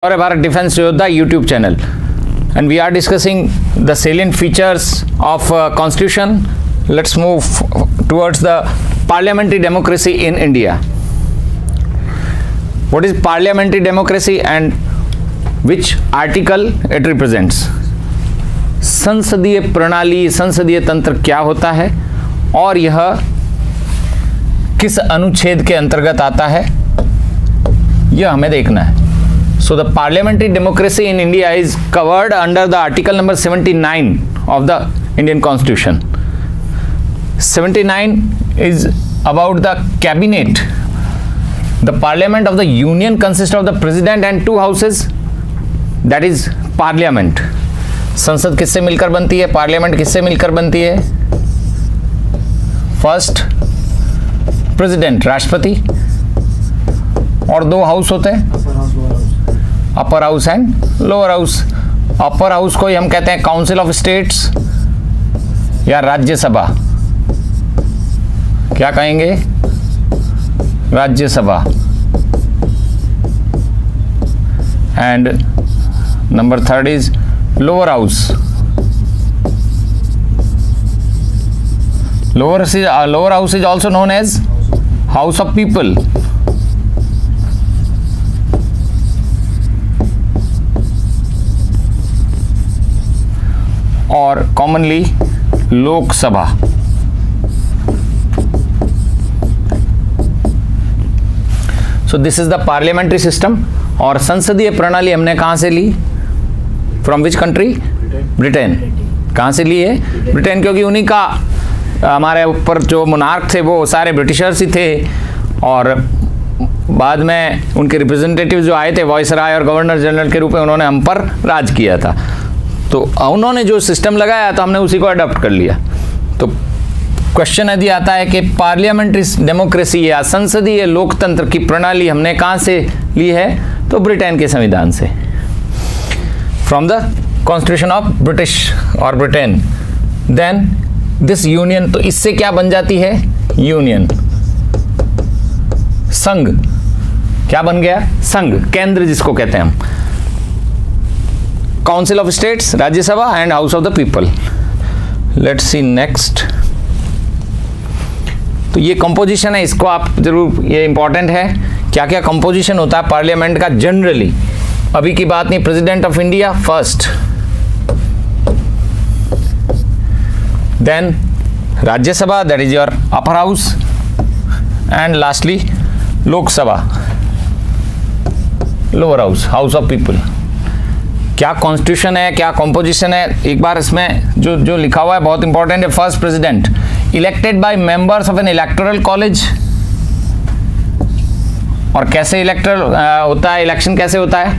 और भारत डिफेंस योद्धा YouTube channel and we are discussing the salient features of constitution. Let's move towards the parliamentary democracy in India. What is parliamentary democracy and which article it represents? संसदीय प्रणाली, संसदीय तंत्र क्या होता है और यह किस अनुच्छेद के अंतर्गत आता है, यह हमें देखना है. So the parliamentary democracy in India is covered under the article number 79 of the Indian Constitution. 79 is about the cabinet. The parliament of the union consists of the president and two houses, that is parliament. संसद किससे मिलकर बनती है, parliament किससे मिलकर बनती है? First president राष्ट्रपति और दो हाउस होते हैं, अपर house and lower house. Upper house को ही हम कहते हैं काउंसिल ऑफ स्टेट्स या राज्यसभा. क्या कहेंगे? Rajya Sabha. And number third is lower house. Lower house is also known as house of people. और commonly Lok Sabha. So this is the parliamentary system. और संसदीय प्रणाली हमने कहां से ली? From which country? ब्रिटेन. कहां से ली है? ब्रिटेन, क्योंकि उन्हीं का हमारे ऊपर जो मोनार्क थे वो सारे ब्रिटिशर्स ही थे और बाद में उनके रिप्रेजेंटेटिव जो आए थे वायसराय और गवर्नर जनरल के रूप में, उन्होंने हम पर राज किया था. तो उन्होंने जो सिस्टम लगाया तो हमने उसी को अडॉप्ट कर लिया. तो क्वेश्चन यदि आता है कि पार्लियामेंट्री डेमोक्रेसी या संसदीय लोकतंत्र की प्रणाली हमने कहाँ से ली है, तो ब्रिटेन के संविधान से, from the constitution of British और ब्रिटेन. देन दिस यूनियन, तो इससे क्या बन जाती है? यूनियन, संघ. क्या बन गया? संघ, केंद्र जिसको कहते हैं हम. Council of states, Rajya Sabha and house of the people. Let's see next. तो ये कंपोजिशन है, इसको आप जरूर, ये इंपॉर्टेंट है. क्या क्या कंपोजिशन होता है पार्लियामेंट का जनरली? अभी की बात नहीं. President of India first, then Rajya Sabha, that is your upper house, and lastly Lok Sabha, lower house, house of people. क्या कॉन्स्टिट्यूशन है, क्या कॉम्पोजिशन है, एक बार इसमें जो लिखा हुआ है बहुत इंपॉर्टेंट है. First president elected by members of N electoral college. और कैसे इलेक्टोरल होता है, इलेक्शन कैसे होता है?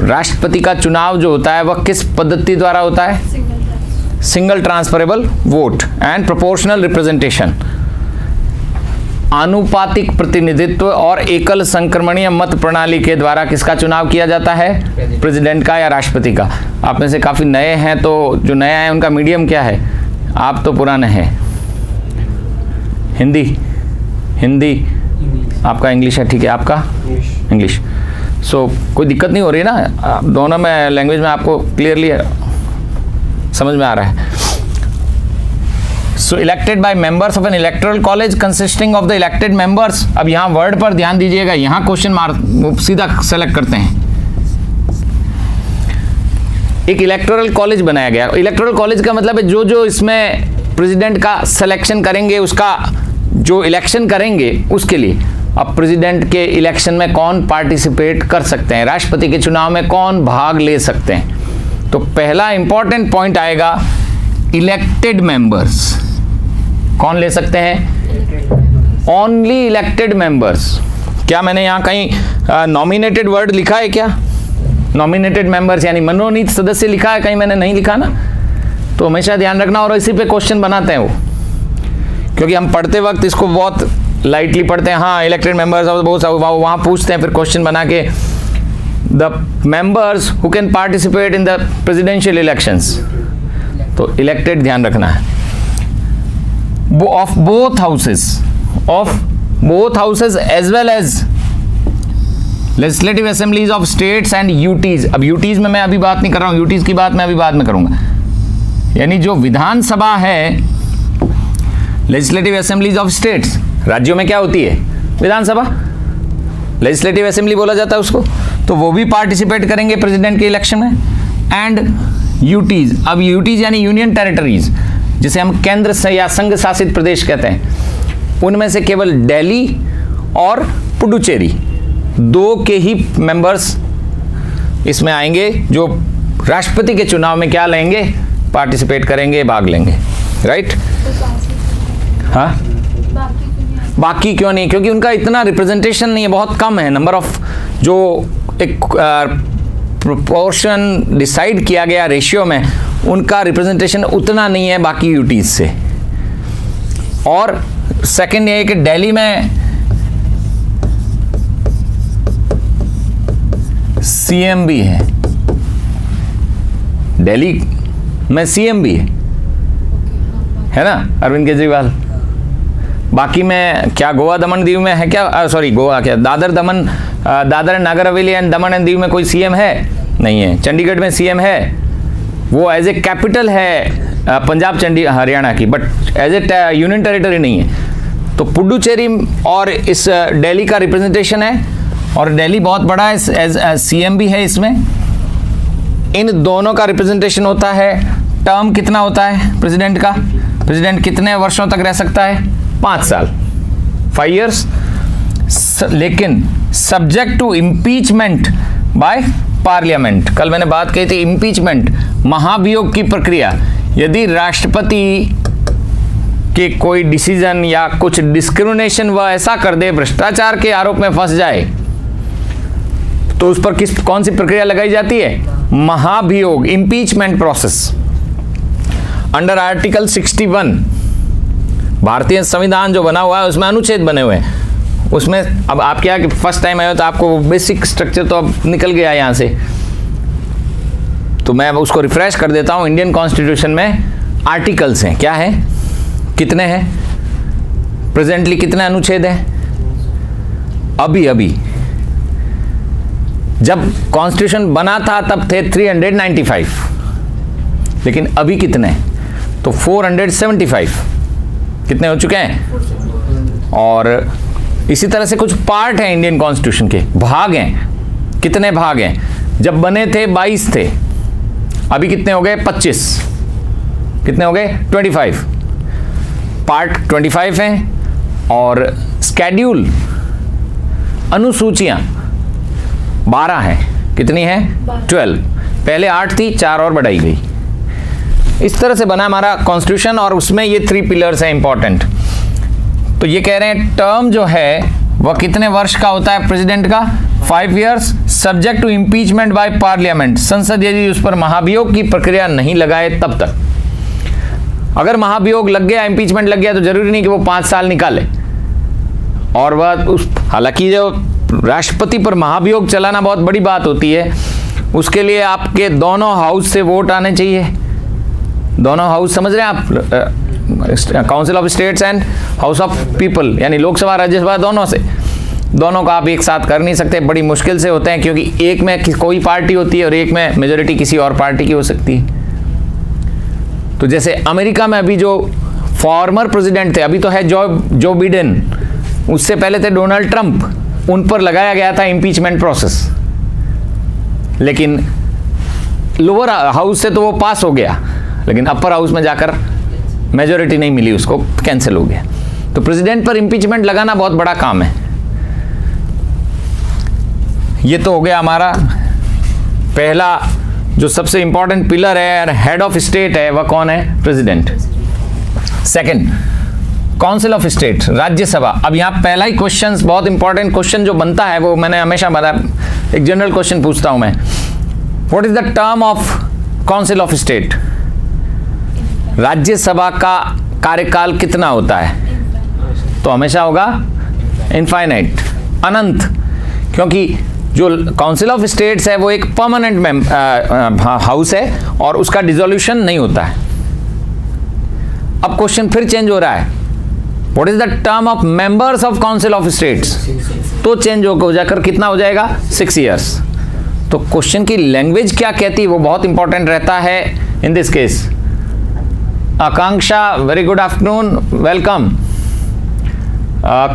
राष्ट्रपति का चुनाव जो होता है वह किस पद्धति द्वारा होता है? Single transferable vote and proportional representation. आनुपातिक प्रतिनिधित्व और एकल संक्रमणीय मत प्रणाली के द्वारा किसका चुनाव किया जाता है? प्रेसिडेंट का या राष्ट्रपति का. आप में से काफी नए हैं, तो जो नया है उनका मीडियम क्या है? आप तो पुराने हैं. हिंदी, हिंदी. आपका इंग्लिश है, ठीक है. आपका इंग्लिश. सो कोई दिक्कत नहीं हो रही ना, दोनों में लैंग्वेज में आपको क्लियरली समझ में आ रहा है. So elected by members of an electoral college consisting of the elected members. अब यहाँ वर्ड पर ध्यान दीजिएगा, यहाँ क्वेश्चन मार्क सीधा सेलेक्ट करते हैं. एक इलेक्टोरल कॉलेज बनाया गया. इलेक्टोरल कॉलेज का मतलब है जो इसमें प्रेसिडेंट का सिलेक्शन करेंगे, उसका जो इलेक्शन करेंगे उसके लिए. अब प्रेसिडेंट के इलेक्शन में कौन पार्टिसिपेट कर सकते हैं, राष्ट्रपति के चुनाव में कौन भाग ले सकते हैं? तो पहला इंपॉर्टेंट पॉइंट आएगा इलेक्टेड मेंबर्स. कौन ले सकते हैं? Only elected members. क्या मैंने यहाँ कहीं नॉमिनेटेड वर्ड लिखा है क्या? नॉमिनेटेड मेंबर्स यानी मनोनीत सदस्य लिखा है? कहीं मैंने नहीं लिखा ना. तो हमेशा ध्यान रखना. और इसी पे क्वेश्चन बनाते हैं वो, क्योंकि हम पढ़ते वक्त इसको बहुत लाइटली पढ़ते हैं. हाँ, इलेक्टेड मेंबर्स बहुत वहाँ पूछते हैं, फिर क्वेश्चन बना के the members who can participate in the presidential elections. तो इलेक्टेड ध्यान रखना है. of both houses as well as legislative assemblies of states and UTs. अब यूटीज में मैं अभी बात नहीं कर रहा हूं, यूटीज की बात मैं अभी बाद में करूंगा। यानी जो विधानसभा है, लेजिस्लेटिव असेंबलीज ऑफ स्टेट्स, राज्यों में क्या होती है? विधानसभा, लेजिस्लेटिव असेंबली बोला जाता है उसको। तो वो भी पार्टिसिपेट करेंगे प्रेसिडेंट के इलेक्शन में। एंड यूटीज, अब यूटीज यानी यूनियन टेरिटरीज, जिसे हम केंद्र से या संघ शासित प्रदेश कहते हैं, उनमें से केवल दिल्ली और पुडुचेरी दो के ही मेंबर्स इसमें आएंगे, जो राष्ट्रपति के चुनाव में क्या लेंगे? पार्टिसिपेट करेंगे, भाग लेंगे, राइट? हाँ, बाकी क्यों नहीं? क्योंकि उनका इतना रिप्रेजेंटेशन नहीं है, बहुत कम है। नंबर ऑफ जो एक प्रोपोर्शन डिसाइड किया गया रेशियो में, उनका रिप्रेजेंटेशन उतना नहीं है बाकी यूटीज से। और सेकंड ये है कि दिल्ली में सीएम भी है, दिल्ली में सीएम भी है ना, अरविंद केजरीवाल। बाकी में क्या गोवा दमन दीव में है क्या? सॉरी, गोवा क्या, Dadar and Nagar Haveli and Daman and Diu में कोई सीएम है? नहीं है। चंडीगढ़ में सीएम है, वो एज ए कैपिटल है पंजाब हरियाणा की, but as a union territory नहीं है। तो पुडुचेरी और इस दिल्ली का रिप्रेजेंटेशन है, और दिल्ली बहुत बड़ा है, एज सीएम भी है इसमें। इन दोनों का रिप्रेजेंटेशन होता है। टर्म कितना होता है प्रेसिडेंट का? प्रेसिडेंट कितने वर्षों तक रह सकता है? 5 साल, 5 years। लेकिन subject to impeachment by parliament. कल मैंने बात कही थी इम्पीचमेंट, महाभियोग की प्रक्रिया। यदि राष्ट्रपति के कोई डिसीजन या कुछ डिस्क्रिमिनेशन वह ऐसा कर दे, भ्रष्टाचार के आरोप में फंस जाए, तो उस पर कौन सी प्रक्रिया लगाई जाती है? महाभियोग, इम्पीचमेंट प्रोसेस। अंडर आर्टिकल 61 भारतीय संविधान जो बना हुआ है, उसमें अनुच्छेद बने हुए हैं। उसमें अब आप क्या कि फर्स्ट टाइम आए हो तो आपको बेसिक स्ट्रक्चर तो अब निकल गया यहाँ से, तो मैं उसको रिफ्रेश कर देता हूँ। इंडियन कॉन्स्टिट्यूशन में आर्टिकल्स हैं, क्या है, कितने हैं, प्रेजेंटली कितने अनुच्छेद हैं? अभी जब कॉन्स्टिट्यूशन बना था तब थे 395, लेकिन अभी कितने? तो 475 कितने हो चुके हैं। और इसी तरह से कुछ पार्ट हैं इंडियन कॉन्स्टिट्यूशन के, भाग हैं। कितने भाग हैं? जब बने थे 22 थे, अभी कितने हो गए? 25। कितने हो गए? 25। पार्ट 25 हैं। और स्केड्यूल, अनुसूचियां 12 हैं। कितनी है? 12। पहले 8 थी, 4 और बढ़ाई गई। इस तरह से बना हमारा कॉन्स्टिट्यूशन, और उसमें ये 3 पिलर्स हैं इंपॉर्टेंट। तो ये कह रहे हैं टर्म जो है वह कितने वर्ष का होता है प्रेसिडेंट का? 5 years, subject to impeachment by parliament. संसद यदि उस पर महाभियोग की प्रक्रिया नहीं लगाए तब तक। अगर महाभियोग लग गया, इम्पीचमेंट लग गया, तो जरूरी नहीं कि वो 5 साल निकाले। और वह हालांकि जो राष्ट्रपति पर महाभियोग चलाना बहुत बड़ी बात होती है, उसके लिए आपके दोनों हाउस से वोट आने चाहिए। दोनों हाउस समझ रहे हैं आप? Council of states and house of people, यानी लोकसभा राज्यसभा, दोनों से। दोनों का आप एक साथ कर नहीं सकते, बड़ी मुश्किल से होते हैं, क्योंकि एक में कोई पार्टी होती है और एक में मेजोरिटी किसी और पार्टी की हो सकती है। तो जैसे अमेरिका में अभी जो फॉर्मर प्रेसिडेंट थे, अभी तो है जो बिडेन, उससे पहले थे डोनाल्ड ट्रंप, उन पर लगाया गया था इम्पीचमेंट प्रोसेस, लेकिन लोअर हाउस से तो वो पास हो गया, लेकिन अपर हाउस में जाकर मेजोरिटी नहीं मिली, उसको कैंसिल हो गया। तो प्रेसिडेंट पर इम्पीचमेंट लगाना बहुत बड़ा काम है। ये तो हो गया हमारा पहला जो सबसे इंपॉर्टेंट पिलर है, हेड ऑफ स्टेट है, वह कौन है? President. Second, council of state, Rajya Sabha. अब यहाँ पहला ही क्वेश्चन, बहुत इंपॉर्टेंट क्वेश्चन जो बनता है, वो मैंने हमेशा बताया, एक जनरल क्वेश्चन पूछता हूं मैं, what is the term of council of state? Rajya Sabha का कार्यकाल कितना होता है? तो हमेशा होगा इनफाइनाइट, अनंत, क्योंकि जो काउंसिल ऑफ स्टेट्स है वो एक परमानेंट हाउस है और उसका डिसोल्यूशन नहीं होता है। अब क्वेश्चन फिर चेंज हो रहा है, what is the term of members of council of states? तो चेंज हो जाकर कितना हो जाएगा 6 ईयर्स। तो क्वेश्चन की लैंग्वेज क्या कहती है वो बहुत इंपॉर्टेंट रहता है इन this case. Akanksha, very good afternoon, welcome.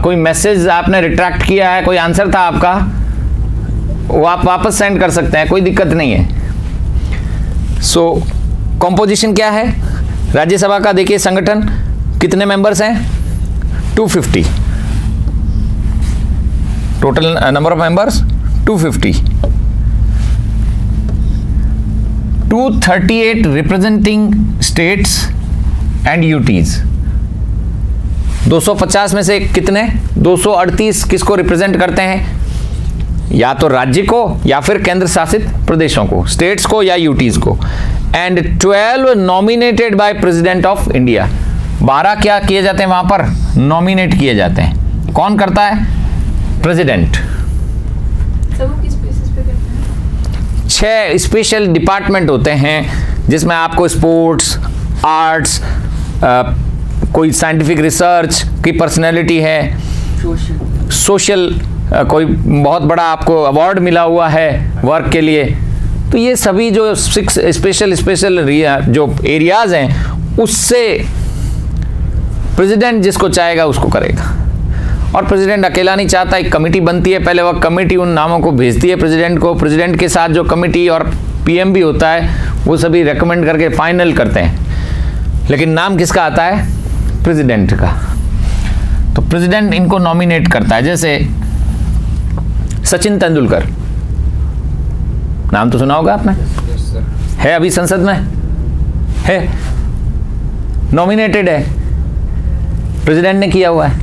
कोई मैसेज आपने रिट्रैक्ट किया है, कोई आंसर था आपका, वो आप वापस सेंड कर सकते हैं, कोई दिक्कत नहीं है। सो कॉम्पोजिशन क्या है राज्यसभा का? देखिए संगठन कितने मेंबर्स हैं, 250। Total number of members 250। 238 representing states and UTs. 250 में से कितने, 238 किसको रिप्रेजेंट करते हैं? या तो राज्य को या फिर केंद्र शासित प्रदेशों को, स्टेट्स को या यूटीज को। And 12 nominated by president of India. 12 क्या किए जाते हैं वहां पर, नॉमिनेट किए जाते हैं। कौन करता है? प्रेसिडेंट। 6 स्पेशल डिपार्टमेंट होते हैं जिसमें आपको स्पोर्ट्स, आर्ट्स, कोई साइंटिफिक रिसर्च की पर्सनैलिटी है, सोशल कोई बहुत बड़ा आपको अवार्ड मिला हुआ है वर्क के लिए। तो ये सभी जो 6 स्पेशल जो एरियाज हैं उससे प्रेसिडेंट जिसको चाहेगा उसको करेगा। और प्रेसिडेंट अकेला नहीं चाहता, एक कमेटी बनती है, पहले वह कमेटी उन नामों को भेजती है प्रेसिडेंट को। प्रेसिडेंट के साथ जो कमेटी और पीएम भी होता है वो सभी रेकमेंड करके फाइनल करते हैं, लेकिन नाम किसका आता है? प्रेसिडेंट का। तो प्रेसिडेंट इनको नॉमिनेट करता है। जैसे सचिन तेंदुलकर, नाम तो सुना होगा आपने, है अभी संसद में है, नॉमिनेटेड है, प्रेसिडेंट ने किया हुआ है।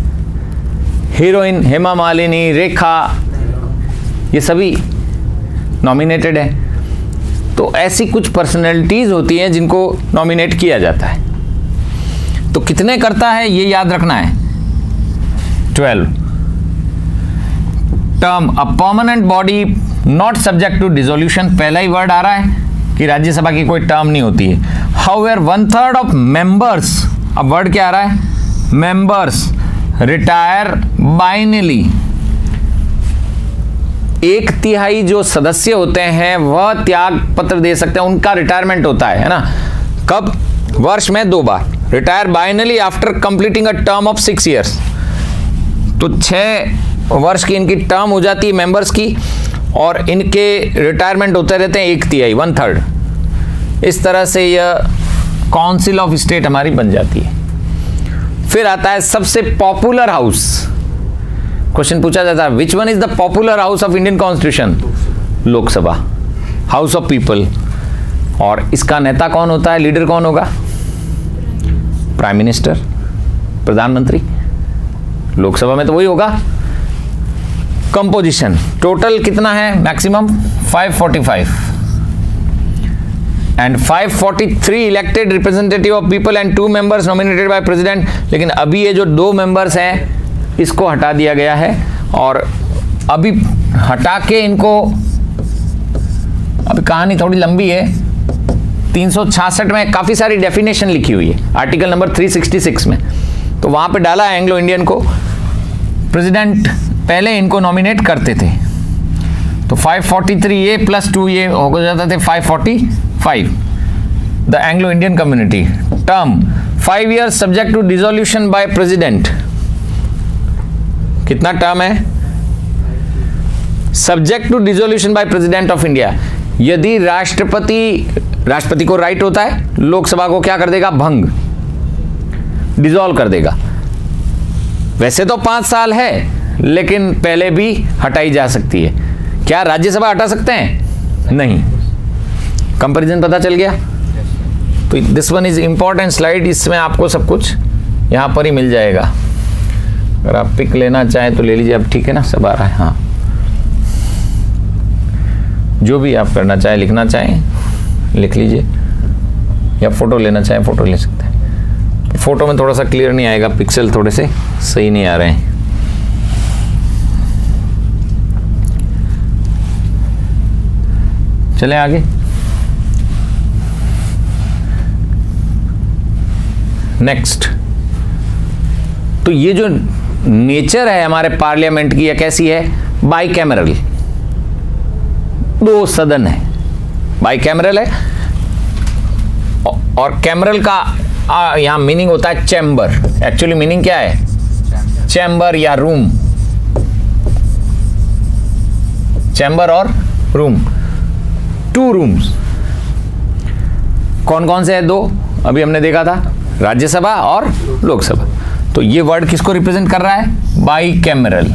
हीरोइन हेमा मालिनी, रेखा, ये सभी नॉमिनेटेड है। तो ऐसी कुछ पर्सनैलिटीज होती हैं जिनको नॉमिनेट किया जाता है। तो कितने करता है ये याद रखना है, 12। Term, a permanent body not subject to dissolution. पहला ही वर्ड आ रहा है कि राज्यसभा की कोई टर्म नहीं होती है। हाउएवर 1/3 ऑफ मेंबर्स, अब वर्ड क्या आ रहा है, मेंबर्स रिटायर बाइनली। 1/3 जो सदस्य होते हैं वह त्याग पत्र दे सकते हैं, उनका रिटायरमेंट होता है ना। कब? वर्ष में 2 बार। Retire biennially after completing a term of 6 years. तो 6 वर्ष की इनकी टर्म हो जाती है मेंबर्स की, और इनके रिटायरमेंट होते रहते हैं 1/3, 1/3। इस तरह से यह काउंसिल ऑफ स्टेट हमारी बन जाती है। फिर आता है सबसे पॉपुलर हाउस। क्वेश्चन पूछा जाता है which one is the popular house of Indian constitution? Lok Sabha, house of people. और इसका नेता कौन होता है, लीडर कौन होगा? प्राइम मिनिस्टर, प्रधानमंत्री। लोकसभा में तो वही होगा। कंपोजिशन टोटल कितना है? Maximum 545 and 543 elected representative of people and 2 members nominated by president. लेकिन अभी ये जो 2 मेंबर्स हैं इसको हटा दिया गया है, और अभी हटा के इनको, अभी कहानी थोड़ी लंबी है, 366 में काफी सारी डेफिनेशन लिखी हुई है, आर्टिकल नंबर 366 में। तो वहां पे डाला है एंग्लो इंडियन को। प्रेसिडेंट पहले इनको नॉमिनेट करते थे, तो 543A + 2A हो जाते थे 545। The Anglo Indian community term 5 years subject to dissolution by president. कितना टर्म है? Subject to dissolution by president of India. यदि राष्ट्रपति को राइट होता है, लोकसभा को क्या कर देगा? भंग, डिसॉल्व कर देगा। वैसे तो 5 साल है, लेकिन पहले भी हटाई जा सकती है। क्या राज्यसभा हटा सकते हैं? नहीं। कंपैरिजन पता चल गया? तो this one is important slide, इसमें आपको सब कुछ यहां पर ही मिल जाएगा। अगर आप पिक लेना चाहें तो ले लीजिए, अब ठीक है ना, सब आ रहा है। हाँ, जो भी आप करना चाहें, लिखना चाहें लिख लीजिए, या फोटो लेना चाहें फोटो ले सकते हैं। फोटो में थोड़ा सा क्लियर नहीं आएगा, पिक्सल थोड़े से सही नहीं आ रहे हैं। चलें आगे। नेक्स्ट, तो ये जो नेचर है हमारे पार्लियामेंट की, या कैसी है, बाइकैमरल, 2 सदन है, बाइकैमरल है। और कैमरल का यहां मीनिंग होता है चैम्बर। एक्चुअली मीनिंग क्या है, चैम्बर या रूम, चैम्बर और रूम, 2 रूम्स। कौन कौन से है, 2 अभी हमने देखा था, राज्यसभा और लोकसभा। तो ये वर्ड किसको रिप्रेजेंट कर रहा है, bicameral.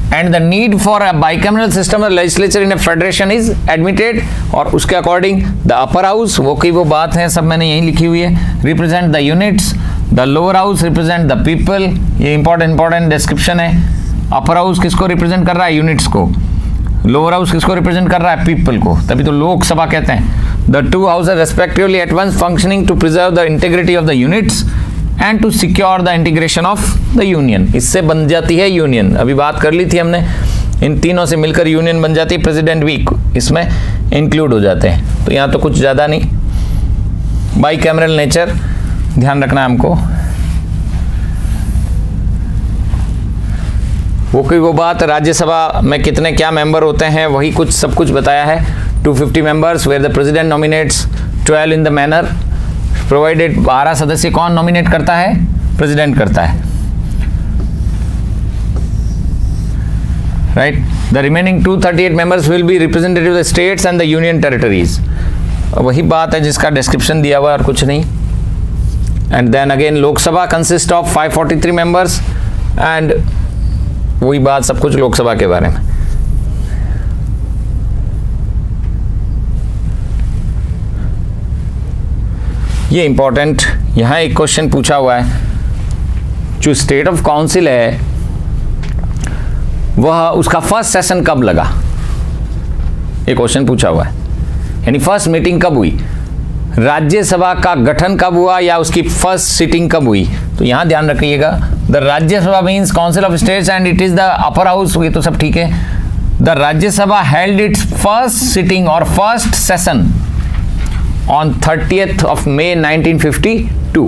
And the need for a bicameral system of legislature in a federation is admitted. और उसके अकॉर्डिंग द अपर हाउस, वो बात है, सब मैंने यही लिखी हुई है, represent the units, the lower house represent the people. ये इंपॉर्टेंट डिस्क्रिप्शन है। अपर हाउस किसको रिप्रेजेंट कर रहा है, यूनिट्स को। लोअर हाउस किसको रिप्रेजेंट कर रहा है, पीपल को। तभी तो लोकसभा कहते हैं। The 2 houses respectively at once functioning to preserve the integrity of the units and to secure the integration of the union. इससे बन जाती है यूनियन। अभी बात कर ली थी हमने, इन तीनों से मिलकर यूनियन बन जाती है। प्रेसिडेंट भी इसमें इंक्लूड हो जाते हैं। तो यहाँ तो कुछ ज़्यादा नहीं। बाइकैमरल नेचर ध्यान रखना है हमको। वो बात, राज्यसभा में कितने क्या मेंबर होते हैं, वही कुछ सब कुछ बताया है। 250 members where the president nominates 12 in the manner provided. 12 सदस्य कौन नॉमिनेट करता है, प्रेसिडेंट करता है, right. The remaining 238 members will be representative of the states and the union territories. वही बात है जिसका डिस्क्रिप्शन दिया हुआ है और कुछ नहीं। And then again Lok Sabha consist of 543 members and वही बात, सब कुछ लोकसभा के बारे में। ये इंपॉर्टेंट, यहां एक क्वेश्चन पूछा हुआ है, जो स्टेट ऑफ काउंसिल है वह उसका फर्स्ट सेशन कब लगा, ये क्वेश्चन पूछा हुआ है। यानी फर्स्ट मीटिंग कब हुई, राज्यसभा का गठन कब हुआ या उसकी फर्स्ट सिटिंग कब हुई। तो यहां ध्यान रखिएगा, the Rajya Sabha means council of states and it is the upper house. ये तो सब ठीक है। The Rajya Sabha held its first sitting और first session on 30th of May 1952।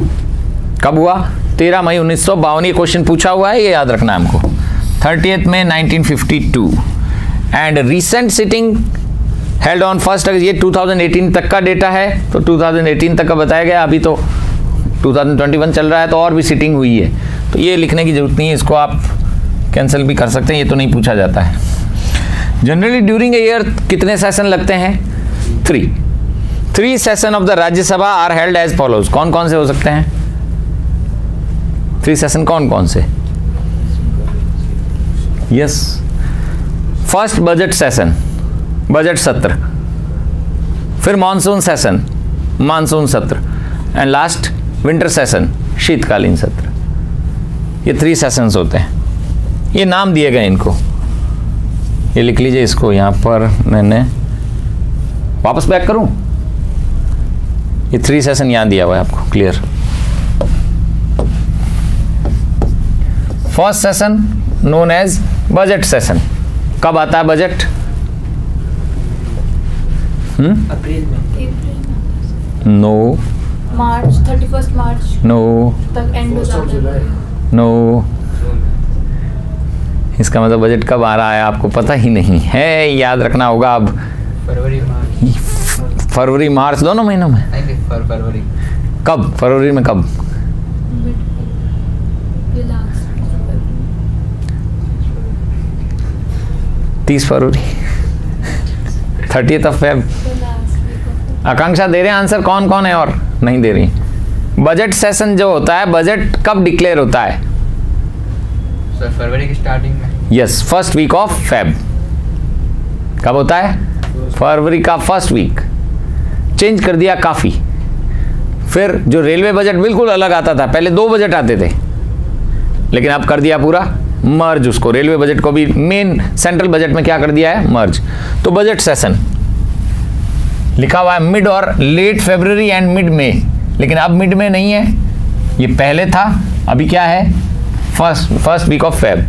कब हुआ, 13 मई 1952। ये क्वेश्चन पूछा हुआ है, ये याद रखना है हमको। 30th May 1952 and recent sitting held on 1st अगस्त। ये 2018 तक का डेटा है, तो 2018 तक का बताया गया। अभी तो 2021 चल रहा है, तो और भी सिटिंग हुई है, तो ये लिखने की जरूरत नहीं है। इसको आप कैंसिल भी कर सकते हैं, ये तो नहीं पूछा जाता है। जनरली ड्यूरिंग ए ईयर कितने सेशन लगते हैं, 3 session of the Rajya Sabha are held as follows. कौन कौन से हो सकते हैं 3 सेशन, कौन कौन से, yes. First budget session, budget सत्र, फिर मॉनसून सेशन, मानसून सत्र, एंड लास्ट विंटर सेशन, शीतकालीन सत्र। ये 3 सेशंस होते हैं। ये नाम दिए गए इनको, ये लिख लीजिए इसको यहाँ पर। मैंने वापस बैक करूं, ये 3 सेशन यहाँ दिया हुआ है आपको, clear. First session known as budget session. कब आता है बजट, अप्रैल में, नो, मार्च 31 मार्च नो, तक एंड हो जाता है। नो। इसका मतलब बजट कब आ रहा है आपको पता ही नहीं है, याद रखना होगा। अब फरवरी मार्च दोनों महीनों में, फरवरी कब, फरवरी में कब, ये last 30 February, 30th of Feb। आकांक्षा दे रहे हैं आंसर, कौन कौन है और नहीं दे रही। बजट सेशन जो होता है, बजट कब डिक्लेयर होता है, सर फरवरी की स्टार्टिंग में, yes, first week of Feb. कब होता है, फरवरी का फर्स्ट वीक। चेंज कर दिया काफी। फिर जो रेलवे बजट बिल्कुल अलग आता था, पहले 2 बजट आते थे, लेकिन अब कर दिया पूरा मर्ज उसको, रेलवे बजट को भी मेन सेंट्रल बजट में क्या कर दिया है, मर्ज। तो बजट सेशन लिखा हुआ है मिड और लेट फरवरी एंड मिड में, लेकिन अब मिड में नहीं है, ये पहले था, अभी क्या है, first week of Feb.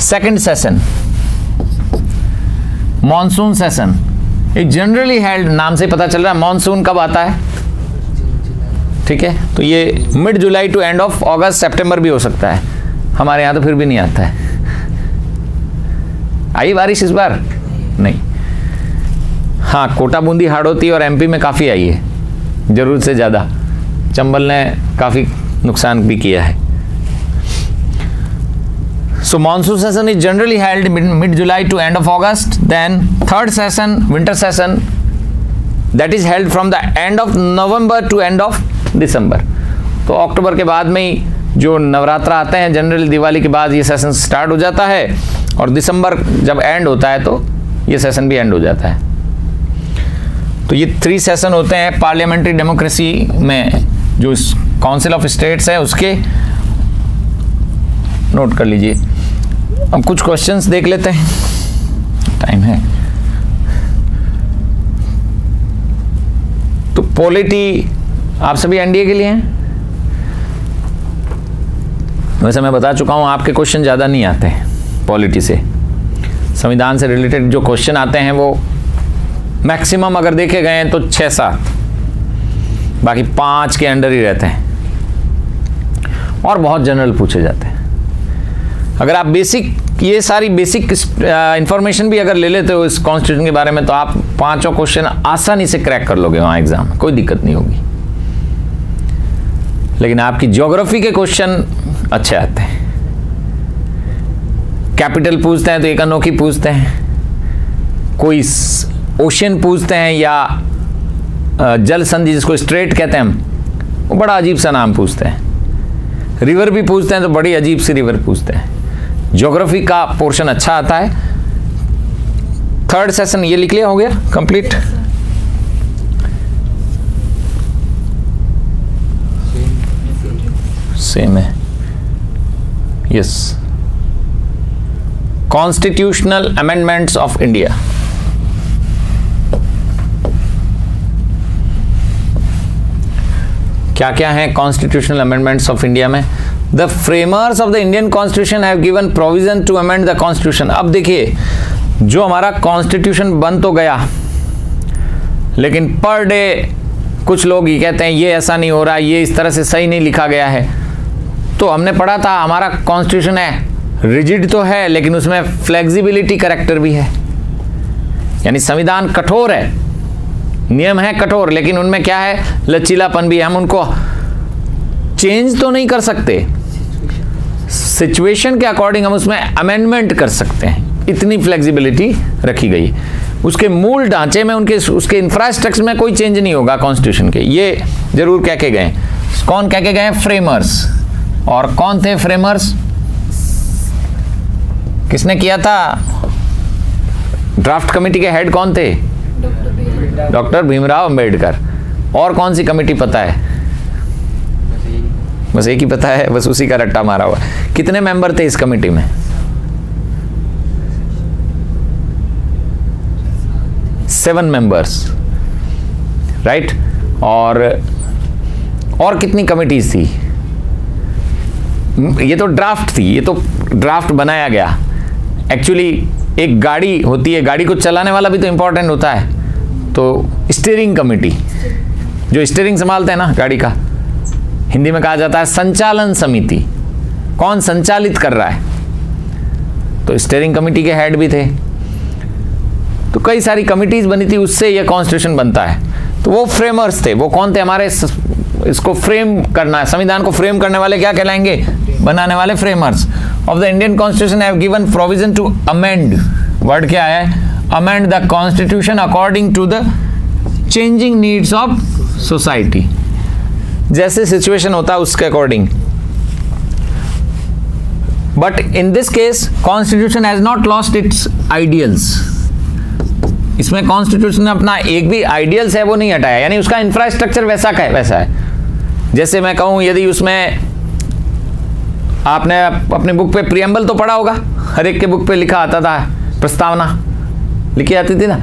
Second session monsoon session, एक जनरली हेल्ड, नाम से पता चल रहा है। मॉनसून कब आता है, ठीक है, तो ये mid July to end of August सितंबर भी हो सकता है, हमारे यहाँ तो फिर भी नहीं आता है। आई बारिश इस बार? नहीं। हाँ, कोटा, बूंदी, हाड़ौती और एमपी में काफ़ी आई है, जरूरत से ज़्यादा। चंबल ने काफ़ी नुकसान भी किया है। So monsoon session is generally held mid July to end of August. Then third session, winter session, that is held from the end of November to end of December. तो अक्टूबर के बाद में ही जो नवरात्र आते हैं, जनरली दिवाली के बाद ये सेशन स्टार्ट हो जाता है, और दिसंबर जब एंड होता है तो ये सेशन भी एंड हो जाता है। तो ये 3 सेशन होते हैं पार्लियामेंट्री डेमोक्रेसी में, जो काउंसिल ऑफ स्टेट्स है उसके, नोट कर लीजिए। अब कुछ क्वेश्चंस देख लेते हैं, टाइम है। तो पॉलिटी आप सभी एनडीए के लिए हैं? वैसे मैं बता चुका हूं आपके क्वेश्चन ज़्यादा नहीं आते हैं पॉलिटी से। संविधान से रिलेटेड जो क्वेश्चन आते हैं वो मैक्सिमम अगर देखे गए हैं तो 6-7, बाकी 5 के अंडर ही रहते हैं, और बहुत जनरल पूछे जाते हैं। अगर आप बेसिक, ये सारी बेसिक इंफॉर्मेशन भी अगर ले लेते हो इस कॉन्स्टिट्यूशन के बारे में, तो आप 5 क्वेश्चन आसानी से क्रैक कर लोगे वहाँ एग्जाम में, कोई दिक्कत नहीं होगी। लेकिन आपकी ज्योग्राफी के क्वेश्चन अच्छे आते हैं। कैपिटल पूछते हैं तो एक अनोखी पूछते हैं, कोई ओशियन पूछते हैं, या जल संधि जिसको स्ट्रेट कहते हैं हम, वो बड़ा अजीब सा नाम पूछते हैं। रिवर भी पूछते हैं तो बड़ी अजीब सी रिवर पूछते हैं। ज्योग्राफी का पोर्शन अच्छा आता है। थर्ड सेशन ये लिख लिया, हो गया कंप्लीट। सेम है, yes. Constitutional amendments of India, क्या क्या है कॉन्स्टिट्यूशनल अमेंडमेंट्स ऑफ इंडिया में? The framers of the Indian constitution have given provision to amend the constitution. अब देखिए, जो हमारा कॉन्स्टिट्यूशन बन तो गया, लेकिन पर डे कुछ लोग ये कहते हैं ये ऐसा नहीं हो रहा, ये इस तरह से सही नहीं लिखा गया है। तो हमने पढ़ा था हमारा कॉन्स्टिट्यूशन है, रिजिड तो है, लेकिन उसमें फ्लेक्सिबिलिटी कैरेक्टर भी है, यानी संविधान कठोर है, नियम है कठोर, लेकिन उनमें क्या है, लचीलापन भी है। हम उनको चेंज तो नहीं कर सकते, सिचुएशन के अकॉर्डिंग हम उसमें अमेंडमेंट कर सकते हैं, इतनी फ्लेक्सिबिलिटी रखी गई। उसके मूल ढांचे में, उसके इंफ्रास्ट्रक्चर में कोई चेंज नहीं होगा कॉन्स्टिट्यूशन के, ये जरूर कह के गए। कौन कह के गए? फ्रेमर्स। और कौन थे फ्रेमर्स? किसने किया था? ड्राफ्ट कमेटी के हेड कौन थे? डॉक्टर भीमराव अंबेडकर। और कौन सी कमेटी पता है? बस एक ही पता है, बस उसी का रट्टा मारा हुआ। कितने मेंबर थे इस कमेटी में? 7 मेंबर्स, राइट। और कितनी कमिटीज थी? ये तो ड्राफ्ट थी, ये तो ड्राफ्ट बनाया गया। एक्चुअली एक गाड़ी होती है, गाड़ी को चलाने वाला भी तो इंपॉर्टेंट होता है, तो स्टीयरिंग कमेटी, जो स्टीयरिंग संभालते हैं ना गाड़ी का, हिंदी में कहा जाता है संचालन समिति। कौन संचालित कर रहा है? तो स्टीयरिंग कमेटी के हेड भी थे। तो कई सारी कमिटीज बनी थी, उससे यह कॉन्स्टिट्यूशन बनता है। तो वो फ्रेमर्स थे। वो कौन थे? हमारे इसको फ्रेम करना है, संविधान को फ्रेम करने वाले क्या कहलाएंगे? बनाने वाले framers of the Indian constitution have given provision to amend, word क्या है? Amend the constitution according to the changing needs of society, जैसे सिचुएशन होता है उसके according. But in this case constitution has not lost its ideals. इसमें constitution ने अपना एक भी आइडियल्स है वो नहीं हटाया, यानी उसका इंफ्रास्ट्रक्चर वैसा का वैसा है। जैसे मैं कहूं, यदि उसमें आपने अपने बुक पे प्रियम्बल तो पढ़ा होगा, हर एक के बुक पे लिखा आता था, प्रस्तावना लिखी आती थी ना।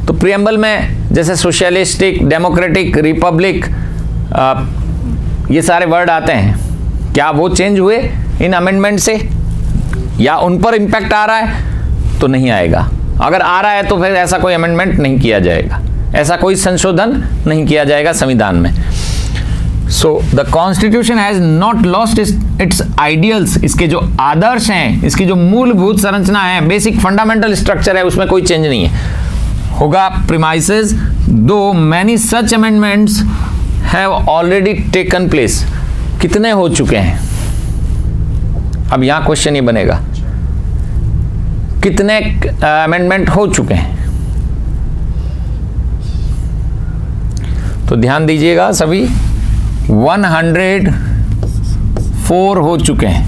तो प्रियम्बल में जैसे सोशलिस्टिक, डेमोक्रेटिक, रिपब्लिक, ये सारे वर्ड आते हैं, क्या वो चेंज हुए इन अमेंडमेंट से, या उन पर इम्पैक्ट आ रहा है? तो नहीं आएगा। अगर आ रहा है तो फिर ऐसा कोई अमेंडमेंट नहीं किया जाएगा, ऐसा कोई संशोधन नहीं किया जाएगा संविधान में। So the constitution has not lost its ideals, इसके जो आदर्श हैं, इसकी जो मूलभूत संरचना है, बेसिक फंडामेंटल स्ट्रक्चर है, उसमें कोई चेंज नहीं है। होगा प्रीमाइसेस दो many such amendments have already taken place, कितने हो चुके हैं? अब यहां क्वेश्चन ये बनेगा, कितने अमेंडमेंट हो चुके हैं? तो ध्यान दीजिएगा सभी, 104 हो चुके हैं।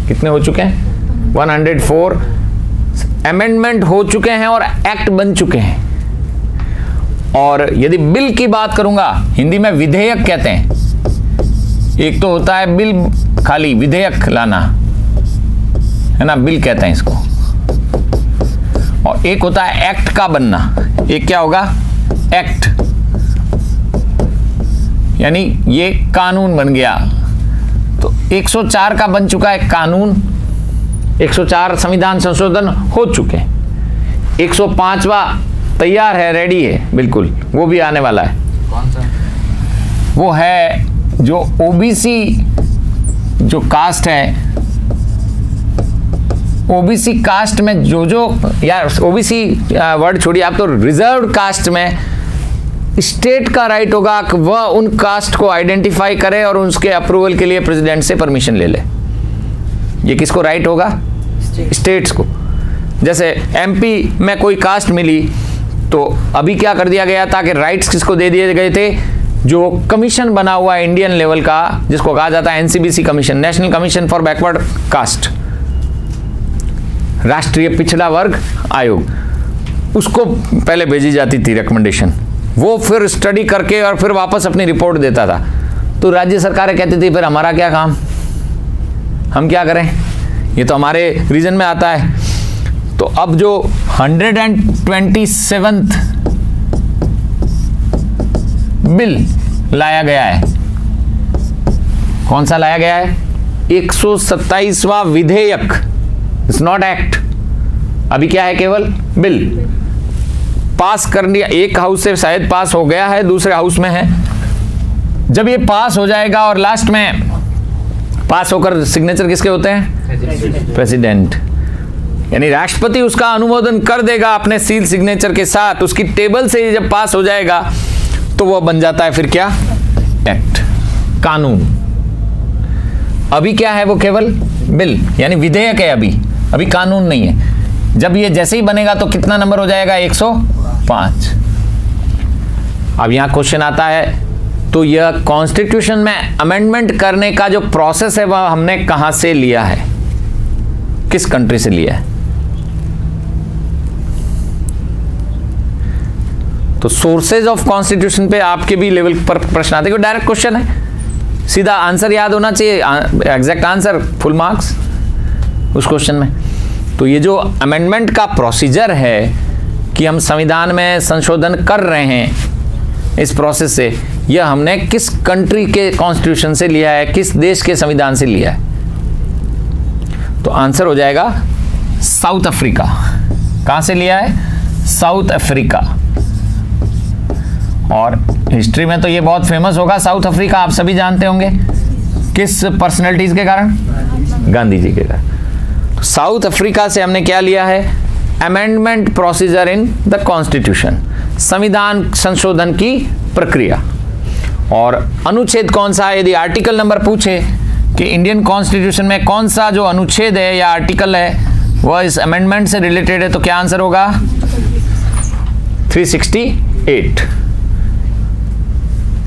कितने हो चुके हैं? 104 अमेंडमेंट हो चुके हैं और एक्ट बन चुके हैं। और यदि बिल की बात करूंगा, हिंदी में विधेयक कहते हैं। एक तो होता है बिल, खाली विधेयक लाना है ना, बिल कहते हैं इसको, और एक होता है एक्ट का बनना। एक क्या होगा? एक्ट, यानी ये कानून बन गया। तो 104 का बन चुका है कानून, 104 संविधान संशोधन हो चुके हैं, 105वां तैयार है, रेडी है बिल्कुल, वो भी आने वाला है। कौन सा? वो है जो ओबीसी जो कास्ट है, ओबीसी कास्ट में जो यार ओबीसी वर्ड छोड़िए, आप तो रिजर्व्ड कास्ट में स्टेट का राइट होगा कि वह उन कास्ट को आइडेंटिफाई करे और उसके अप्रूवल के लिए प्रेसिडेंट से परमिशन ले ले। ये किसको राइट होगा? स्टेट्स को। जैसे एमपी में कोई कास्ट मिली तो अभी क्या कर दिया गया था कि राइट्स किसको दे दिए गए थे? जो कमीशन बना हुआ है इंडियन लेवल का, जिसको कहा जाता है NCBC commission, national commission for backward caste, राष्ट्रीय पिछड़ा वर्ग आयोग, उसको पहले भेजी जाती थी रिकमेंडेशन, वो फिर स्टडी करके और फिर वापस अपनी रिपोर्ट देता था। तो राज्य सरकारें कहती थी फिर हमारा क्या काम, हम क्या करें, ये तो हमारे रीजन में आता है। तो अब जो 127th बिल लाया गया है, कौन सा लाया गया है? 127वां विधेयक, इट्स नॉट एक्ट, अभी क्या है? केवल बिल पास कर दिया। एक हाउस से शायद पास हो गया है, दूसरे हाउस में है। जब ये पास हो जाएगा और लास्ट में पास होकर सिग्नेचर किसके होते हैं? प्रेसिडेंट, यानी राष्ट्रपति उसका अनुमोदन कर देगा अपने सील सिग्नेचर के साथ। उसकी टेबल से जब पास हो जाएगा तो वह बन जाता है फिर क्या? एक्ट, कानून। अभी क्या है? वो केवल बिल, यानी विधेयक है, अभी कानून नहीं है। जब ये जैसे ही बनेगा तो कितना नंबर हो जाएगा? 105। अब यहां क्वेश्चन आता है, तो यह कॉन्स्टिट्यूशन में अमेंडमेंट करने का जो प्रोसेस है वह हमने कहां से लिया है, किस कंट्री से लिया है? तो सोर्सेज ऑफ कॉन्स्टिट्यूशन पे आपके भी लेवल पर प्रश्न आते हैं, डायरेक्ट क्वेश्चन है, सीधा आंसर याद होना चाहिए, एग्जैक्ट आंसर, फुल मार्क्स उस क्वेश्चन में। तो ये जो अमेंडमेंट का प्रोसीजर है कि हम संविधान में संशोधन कर रहे हैं, इस प्रोसेस से, यह हमने किस कंट्री के कॉन्स्टिट्यूशन से लिया है, किस देश के संविधान से लिया है? तो आंसर हो जाएगा साउथ अफ्रीका। कहां से लिया है? South Africa. और हिस्ट्री में तो ये बहुत फेमस होगा साउथ अफ्रीका, आप सभी जानते होंगे, किस पर्सनैलिटीज के कारण? गांधी जी के कारण। तो साउथ अफ्रीका से हमने क्या लिया है? Amendment procedure in the constitution, संविधान संशोधन की प्रक्रिया। और अनुच्छेद कौन सा है? यदि आर्टिकल नंबर पूछे कि इंडियन कॉन्स्टिट्यूशन में कौन सा जो अनुच्छेद है या आर्टिकल है वह इस अमेंडमेंट से रिलेटेड है, तो क्या आंसर होगा? 368।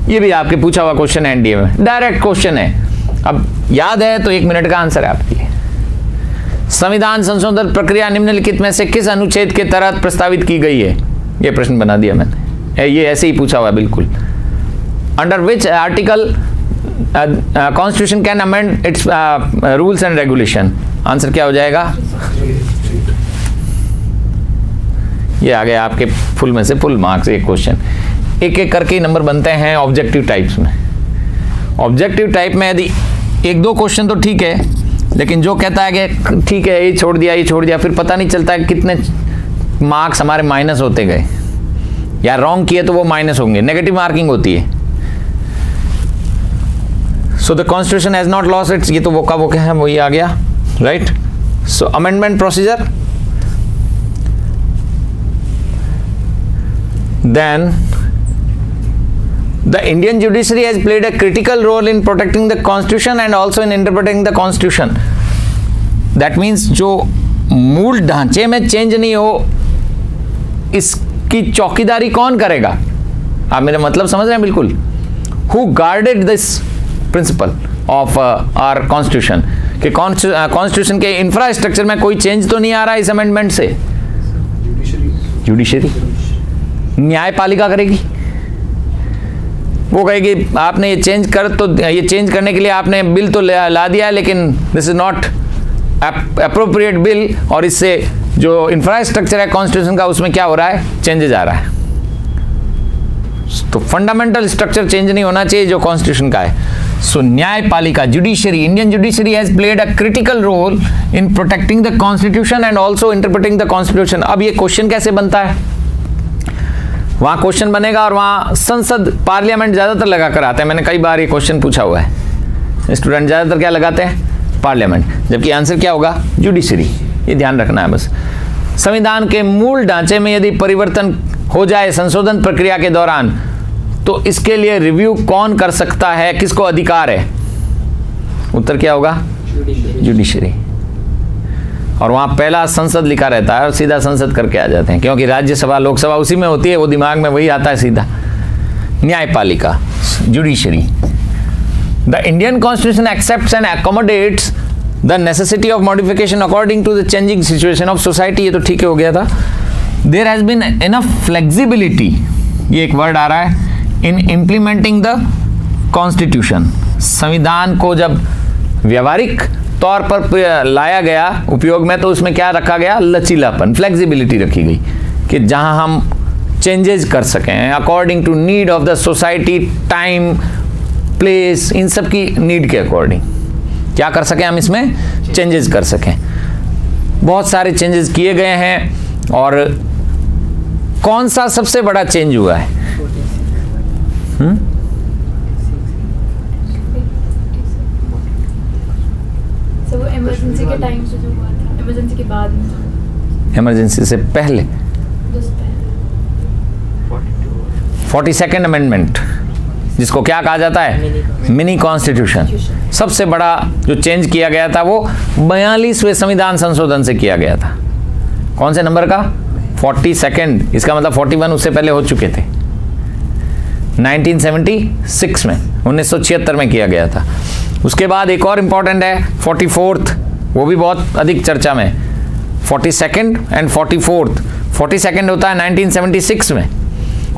ये भी आपके पूछा हुआ क्वेश्चन है एनडीए में, डायरेक्ट क्वेश्चन है। अब याद है तो 1 मिनट का आंसर है आपके लिए। संविधान संशोधन प्रक्रिया निम्नलिखित में से किस अनुच्छेद के तहत प्रस्तावित की गई है? ये प्रश्न बना दिया मैंने, ये ऐसे ही पूछा हुआ बिल्कुल। Under which article constitution can amend it's rules and regulation? Answer क्या हो जाएगा? ये आ गया आपके फुल में से फुल मार्क्स। एक क्वेश्चन एक एक करके नंबर बनते हैं ऑब्जेक्टिव टाइप्स में। ऑब्जेक्टिव टाइप में यदि 1-2 क्वेश्चन तो ठीक है, लेकिन जो कहता है कि ठीक है ये छोड़ दिया, फिर पता नहीं चलता है कितने मार्क्स हमारे माइनस होते गए, या रॉन्ग किए तो वो माइनस होंगे, नेगेटिव मार्किंग होती है। So the constitution has not lost it's, ये तो वो का वो क्या है वही आ गया, right. So amendment procedure, then the Indian judiciary has played a critical role in protecting the constitution and also in interpreting the constitution. That means जो मूल ढांचे में चेंज नहीं हो इसकी चौकीदारी कौन करेगा? आप मेरा मतलब समझ रहे हैं बिल्कुल. Who guarded this principle of our constitution कि कॉन्स्टिट्यूशन के इंफ्रास्ट्रक्चर में कोई चेंज तो नहीं आ रहा इस अमेंडमेंट से? जुडिशरी. न्यायपालिका करेगी. वो कहेगी आपने ये चेंज करने के लिए आपने बिल तो ला दिया लेकिन this is not appropriate bill, और इससे जो इंफ्रास्ट्रक्चर है कॉन्स्टिट्यूशन का उसमें क्या हो रहा है? चेंजेज आ रहा है. तो फंडामेंटल स्ट्रक्चर चेंज नहीं होना चाहिए जो कॉन्स्टिट्यूशन का है. सो न्यायपालिका, judiciary, Indian judiciary has played a critical role in protecting the constitution and also interpreting the constitution. अब ये क्वेश्चन कैसे बनता है? वहाँ क्वेश्चन बनेगा और वहाँ संसद, पार्लियामेंट ज़्यादातर लगा कर आता है. मैंने कई बार ये क्वेश्चन पूछा हुआ है. स्टूडेंट ज़्यादातर क्या लगाते हैं? पार्लियामेंट. जबकि आंसर क्या होगा? जुडिशरी. ये ध्यान रखना है बस. संविधान के मूल ढांचे में यदि परिवर्तन हो जाए संशोधन प्रक्रिया के दौरान तो इसके लिए रिव्यू कौन कर सकता है? किसको अधिकार है? उत्तर क्या होगा? जुडिशरी. और वहाँ पहला संसद लिखा रहता है और सीधा संसद करके आ जाते हैं, क्योंकि राज्यसभा लोकसभा उसी में होती है, वो दिमाग में वही आता है सीधा. न्यायपालिका, judiciary. The Indian constitution accepts and accommodates the necessity of modification according to the changing situation of society. ये तो ठीक हो गया था. There has been enough flexibility, ये एक वर्ड आ रहा है, इन इम्प्लीमेंटिंग द कॉन्स्टिट्यूशन. संविधान को जब व्यवहारिक तौर पर लाया गया उपयोग में तो उसमें क्या रखा गया? लचीलापन, फ्लेक्सिबिलिटी रखी गई कि जहां हम चेंजेस कर सकें according to need of the society, time, place, इन सब की नीड के अकॉर्डिंग क्या कर सकें हम इसमें? चेंजेस कर सकें. बहुत सारे चेंजेस किए गए हैं. और कौन सा सबसे बड़ा चेंज हुआ है? वो इमरजेंसी के टाइम से जो हुआ था, इमरजेंसी के बाद में, इमरजेंसी से पहले 42nd अमेंडमेंट, जिसको क्या कहा जाता है? Mini constitution. सबसे बड़ा जो चेंज किया गया था वो 42वें संविधान संशोधन से किया गया था. कौन से नंबर का? 42nd. इसका मतलब 41 उससे पहले हो चुके थे. 1976 में, 1976 में किया गया था. उसके बाद एक और इम्पॉर्टेंट है 44th, वो भी बहुत अधिक चर्चा में. 42nd and 44th. 42nd होता है 1976 में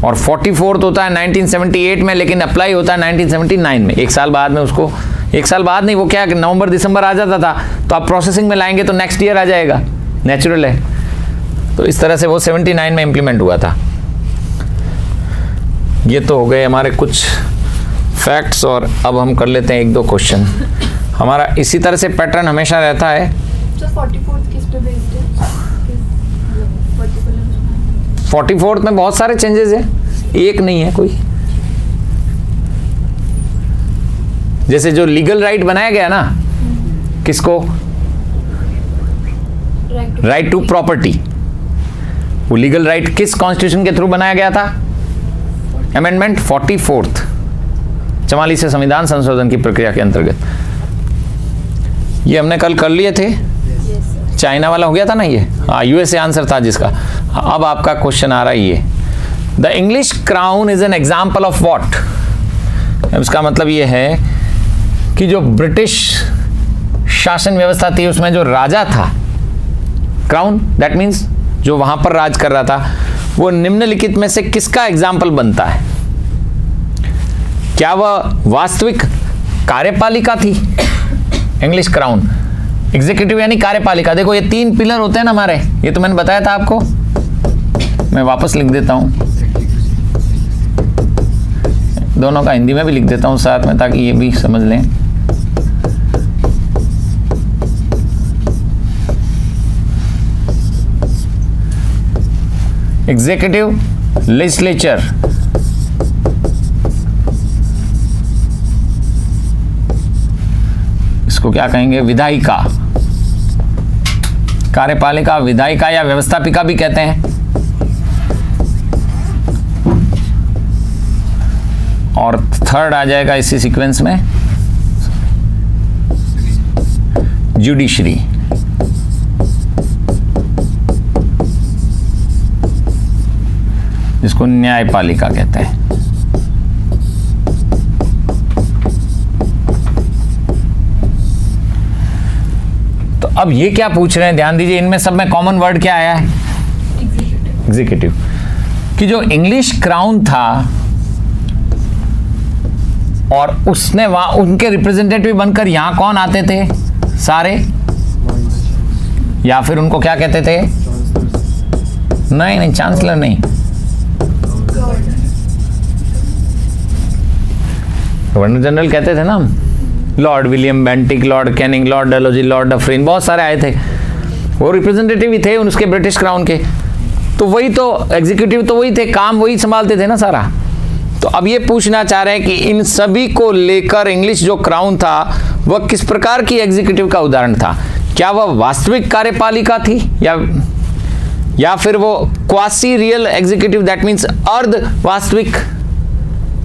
और 44th होता है 1978 में, लेकिन अप्लाई होता है 1979 में. एक साल बाद में उसको, एक साल बाद नहीं, वो क्या नवंबर दिसंबर आ जाता था, तो आप प्रोसेसिंग में लाएंगे तो नेक्स्ट ईयर आ जाएगा, नेचुरल है. तो इस तरह से वो 79 में इम्प्लीमेंट हुआ था. ये तो हो गए हमारे कुछ फैक्ट्स, और अब हम कर लेते हैं एक दो क्वेश्चन. हमारा इसी तरह से पैटर्न हमेशा रहता है. तो 44th किस पे बेस्ड है? 44th में बहुत सारे चेंजेस हैं, एक नहीं है कोई. जैसे जो लीगल राइट बनाया गया ना, किसको? Right to property. वो लीगल राइट किस कॉन्स्टिट्यूशन के थ्रू बनाया गया था? अमेंडमेंट 44th, 44वें संविधान संशोधन की प्रक्रिया के अंतर्गत. ये हमने कल कर लिए थे. चाइना वाला हो गया था ना ये. हाँ, यूएसए आंसर था जिसका. अब आपका क्वेश्चन आ रहा है ये, the English crown is an example of what? इसका मतलब ये है कि जो ब्रिटिश शासन व्यवस्था थी उसमें जो राजा था, क्राउन, दैट मीन्स जो वहां पर राज कर रहा था, वो निम्नलिखित में से किसका एग्जाम्पल बनता है? क्या वह वास्तविक कार्यपालिका थी? इंग्लिश क्राउन, एग्जीक्यूटिव यानी कार्यपालिका. देखो ये 3 पिलर होते हैं ना हमारे, ये तो मैंने बताया था आपको. मैं वापस लिख देता हूं, दोनों का हिंदी में भी लिख देता हूं साथ में, ताकि ये भी समझ लें. एग्जीक्यूटिव, लेजिस्लेचर, इसको क्या कहेंगे, विधायिका, कार्यपालिका, विधायिका या व्यवस्थापिका भी कहते हैं। और थर्ड आ जाएगा इसी सीक्वेंस में जुडिशरी, जिसको न्यायपालिका कहते हैं। तो अब ये क्या पूछ रहे हैं, ध्यान दीजिए, इनमें सब में कॉमन वर्ड क्या आया है, एग्जीक्यूटिव। कि जो इंग्लिश क्राउन था और उसने वहां उनके रिप्रेजेंटेटिव बनकर यहां कौन आते थे, सारे, या फिर उनको क्या कहते थे, नहीं चांसलर नहीं, गवर्नर जनरल कहते थे ना हम। Lord William Bentinck, Lord Canning, Lord Dalhousie, Lord Dufferin, बहुत सारे आए थे, वो रिप्रेजेंटेटिव ही थे उसके ब्रिटिश क्राउन के। तो वही तो एग्जीक्यूटिव तो वही थे, काम वही संभालते थे ना सारा। तो अब ये पूछना चाह रहे हैं कि इन सभी को लेकर इंग्लिश जो क्राउन था वह किस प्रकार की एग्जीक्यूटिव का उदाहरण था। क्या वह वास्तविक कार्यपालिका थी या फिर वो quasi real executive, that means अर्ध वास्तविक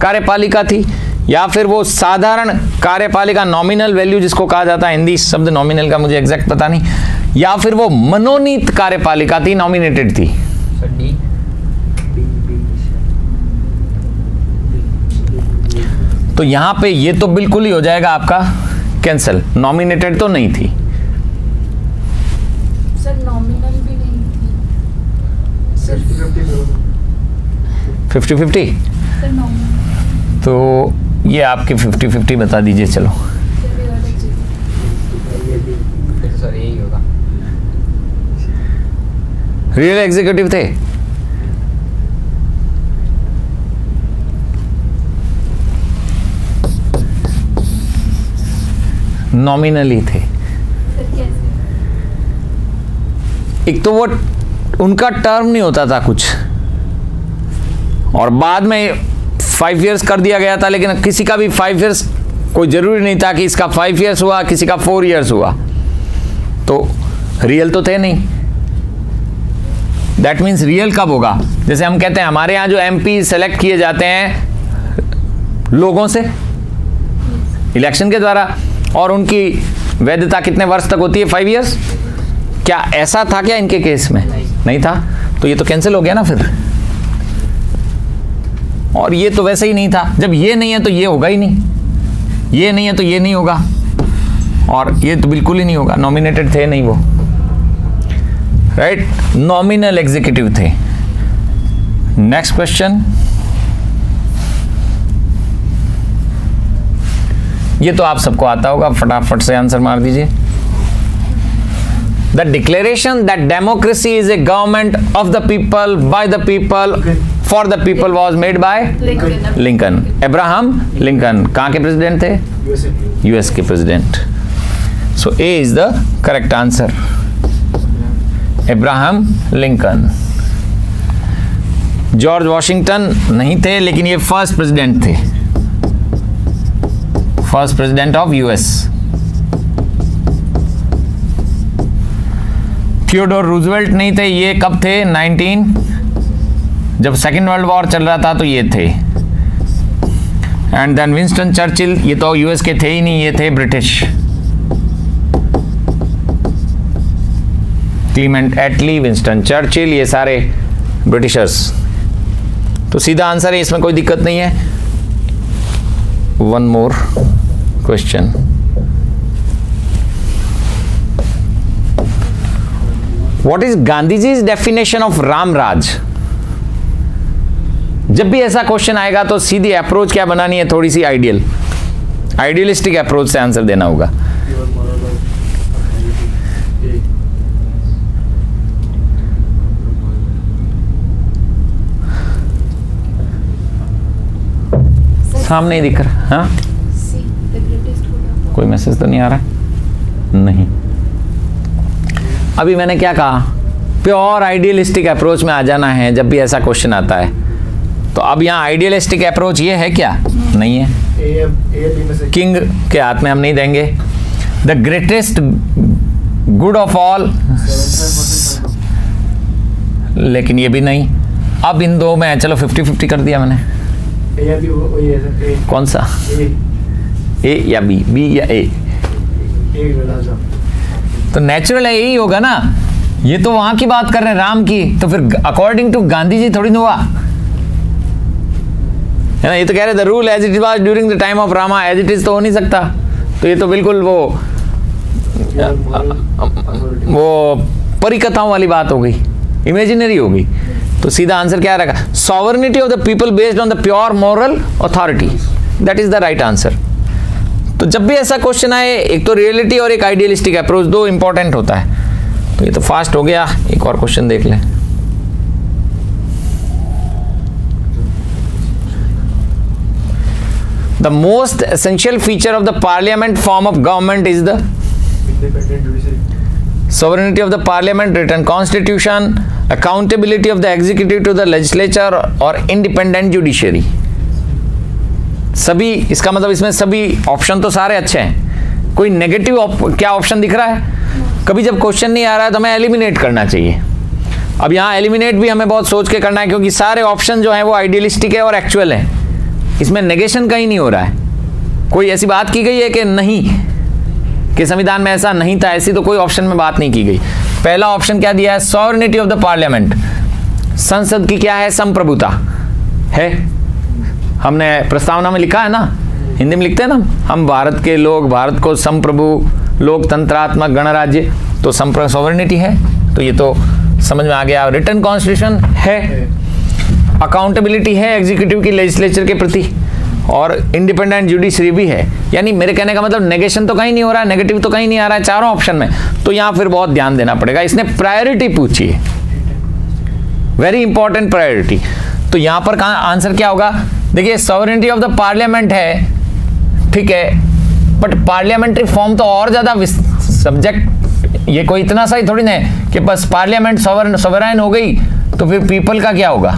कार्यपालिका थी, या फिर वो साधारण कार्यपालिका, नॉमिनल वैल्यू जिसको कहा जाता है, हिंदी शब्द नॉमिनल का मुझे एग्जैक्ट पता नहीं, या फिर वो मनोनीत कार्यपालिका थी, नॉमिनेटेड थी। तो यहां पे ये तो बिल्कुल ही हो जाएगा आपका कैंसिल, नॉमिनेटेड तो नहीं थी। सर नॉमिनल भी नहीं थी, सिर्फ 50-50। सर नॉमिनल तो ये आपके 50-50 बता दीजिए, चलो। सर यही होगा, रियल एग्जीक्यूटिव थे, नॉमिनली थे। सर कैसे? एक तो वो उनका टर्म नहीं होता था कुछ, और बाद में 5 इयर्स कर दिया गया था, लेकिन किसी का भी 5 इयर्स कोई जरूरी नहीं था कि इसका 5 इयर्स हुआ, किसी का 4 इयर्स हुआ, तो रियल तो थे नहीं। दैट मीन्स रियल कब होगा, जैसे हम कहते हैं हमारे यहाँ जो MP सेलेक्ट किए जाते हैं लोगों से इलेक्शन के द्वारा, और उनकी वैधता कितने वर्ष तक होती है, 5 इयर्स। क्या ऐसा था क्या इनके केस में? नहीं था, तो ये तो कैंसिल हो गया ना फिर। और ये तो वैसे ही नहीं था, जब ये नहीं है तो ये होगा ही नहीं, ये नहीं है तो ये नहीं होगा, और ये तो बिल्कुल ही नहीं होगा, नॉमिनेटेड थे नहीं वो, राइट, नॉमिनल एग्जीक्यूटिव थे। नेक्स्ट क्वेश्चन, ये तो आप सबको आता होगा, फटाफट से आंसर मार दीजिए। The declaration that democracy is a government of the people, by the people, for the people was made by Lincoln, Abraham Lincoln। कहाँ के प्रेसिडेंट थे? US के president. So A is the correct answer, Abraham Lincoln। George Washington नहीं थे, लेकिन ये first president थे, first president of US। Theodore Roosevelt नहीं थे, ये कब थे, 19, जब सेकेंड वर्ल्ड वॉर चल रहा था तो ये थे। एंड देन विंस्टन चर्चिल, ये तो US के थे ही नहीं, ये थे ब्रिटिश। क्लीमेंट एटली, विंस्टन चर्चिल, ये सारे ब्रिटिशर्स। तो सीधा आंसर है, इसमें कोई दिक्कत नहीं है। One more question, What is गांधीजी's definition of Ramraj? जब भी ऐसा क्वेश्चन आएगा तो सीधी अप्रोच क्या बनानी है, थोड़ी सी आइडियलिस्टिक अप्रोच से आंसर देना होगा। सामने ही दिख रहा, हाँ, कोई मैसेज तो नहीं आ रहा? नहीं। अभी मैंने क्या कहा, प्योर आइडियलिस्टिक अप्रोच में आ जाना है जब भी ऐसा क्वेश्चन आता है। तो अब यहाँ आइडियलिस्टिक अप्रोच ये है क्या? नहीं है। किंग के हाथ में हम नहीं देंगे। The greatest good of all, लेकिन ये भी नहीं। अब इन दो में चलो 50-50 कर दिया मैंने। कौन सा? ए या बी? बी या ए? तो नेचुरल है यही होगा ना, ये तो वहां की बात कर रहे हैं राम की, तो फिर अकॉर्डिंग टू गांधी जी थोड़ी ना हुआ है ना। ये तो कह रहे the rule as it was during the time of Rama, as it is तो हो नहीं सकता। तो ये तो बिल्कुल वो परिकथाओं वाली बात हो गई, इमेजिनरी हो गई। तो सीधा आंसर क्या रहेगा? Sovereignty of the people based on the pure moral authority, that is the right answer. तो जब भी ऐसा क्वेश्चन आए, एक तो रियलिटी और एक आइडियलिस्टिक अप्रोच, दो इंपॉर्टेंट होता है। तो ये तो फास्ट हो गया, एक और क्वेश्चन देख लें। The most essential feature of the parliament form of government is the independent judiciary, sovereignty of the parliament, written constitution, accountability of the executive to the legislature और independent judiciary। सभी, इसका मतलब इसमें सभी ऑप्शन तो सारे अच्छे हैं, कोई नेगेटिव क्या ऑप्शन दिख रहा है? कभी जब क्वेश्चन नहीं आ रहा है तो हमें एलिमिनेट करना चाहिए। अब यहाँ एलिमिनेट भी हमें बहुत सोच के करना है, क्योंकि सारे ऑप्शन जो हैं वो आइडियलिस्टिक है और एक्चुअल है, इसमें नेगेशन कहीं नहीं हो रहा है। कोई ऐसी बात की गई है कि नहीं, कि संविधान में ऐसा नहीं था, ऐसी तो कोई ऑप्शन में बात नहीं की गई। पहला ऑप्शन क्या दिया है? सॉवरेनिटी ऑफ द पार्लियामेंट, संसद की क्या है? संप्रभुता है। हमने प्रस्तावना में लिखा है ना, हिंदी में लिखते हैं ना हम, भारत के लोग, भारत को संप्रभु लोकतंत्रात्मक गणराज्य, तो सॉवरेनिटी है, तो ये तो समझ में आ गया। रिटन कॉन्स्टिट्यूशन है, अकाउंटेबिलिटी है एग्जीक्यूटिव की लेजिस्लेचर के प्रति, और इंडिपेंडेंट जुडिशरी भी है। यानी मेरे कहने का मतलब नेगेशन तो कहीं नहीं हो रहा है, नेगेटिव तो कहीं नहीं आ रहा है चारों ऑप्शन में। तो यहाँ फिर बहुत ध्यान देना पड़ेगा। इसने प्रायोरिटी पूछी है, वेरी इंपॉर्टेंट प्रायोरिटी। तो यहाँ पर आंसर क्या होगा? देखिए सॉवरेनिटी ऑफ द पार्लियामेंट है, ठीक है, बट पार्लियामेंट्री फॉर्म तो और ज़्यादा सब्जेक्ट, ये कोई इतना सा ही थोड़ी ना है कि बस पार्लियामेंट सोवरेन हो गई तो फिर पीपल का क्या होगा?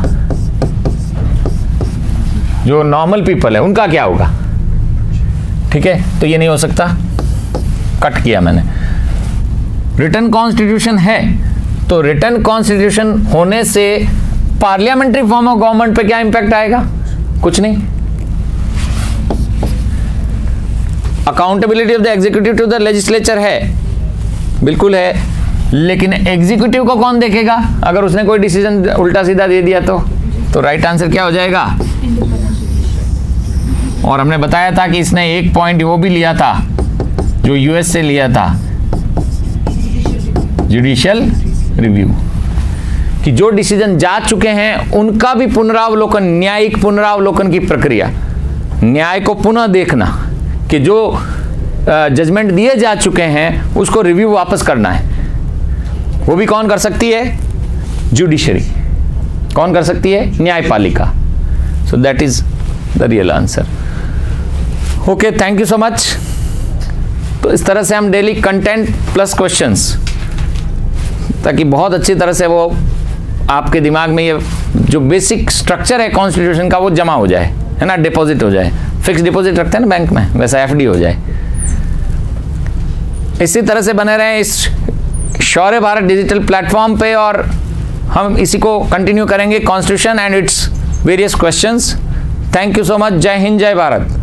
जो नॉर्मल पीपल है उनका क्या होगा? ठीक है, तो ये नहीं हो सकता, कट किया मैंने। रिटन कॉन्स्टिट्यूशन है, तो रिटन कॉन्स्टिट्यूशन होने से पार्लियामेंट्री फॉर्म ऑफ गवर्नमेंट पे क्या इंपैक्ट आएगा? कुछ नहीं। Accountability of the executive to the legislature है, बिल्कुल है, लेकिन एग्जीक्यूटिव को कौन देखेगा अगर उसने कोई डिसीजन उल्टा सीधा दे दिया तो राइट आंसर क्या हो जाएगा? और हमने बताया था कि इसने एक पॉइंट वो भी लिया था जो यूएस से लिया था, जुडिशियल रिव्यू, कि जो डिसीजन जा चुके हैं उनका भी पुनरावलोकन, न्यायिक पुनरावलोकन की प्रक्रिया, न्याय को पुनः देखना कि जो जजमेंट दिए जा चुके हैं उसको रिव्यू वापस करना है। वो भी कौन कर सकती है? जुडिशरी। कौन कर सकती है? न्यायपालिका। So that is the real answer. Okay, thank you so much. तो इस तरह से हम डेली कंटेंट प्लस क्वेश्चंस, ताकि बहुत अच्छी तरह से वो आपके दिमाग में ये जो बेसिक स्ट्रक्चर है कॉन्स्टिट्यूशन का वो जमा हो जाए, है ना, डिपॉजिट हो जाए। फिक्स डिपॉजिट रखते हैं ना बैंक में, वैसा एफडी हो जाए। इसी तरह से बने रहें इस शौर्य भारत डिजिटल प्लेटफॉर्म पे, और हम इसी को कंटिन्यू करेंगे, constitution and its various questions. Thank you so much. जय हिंद, जय भारत।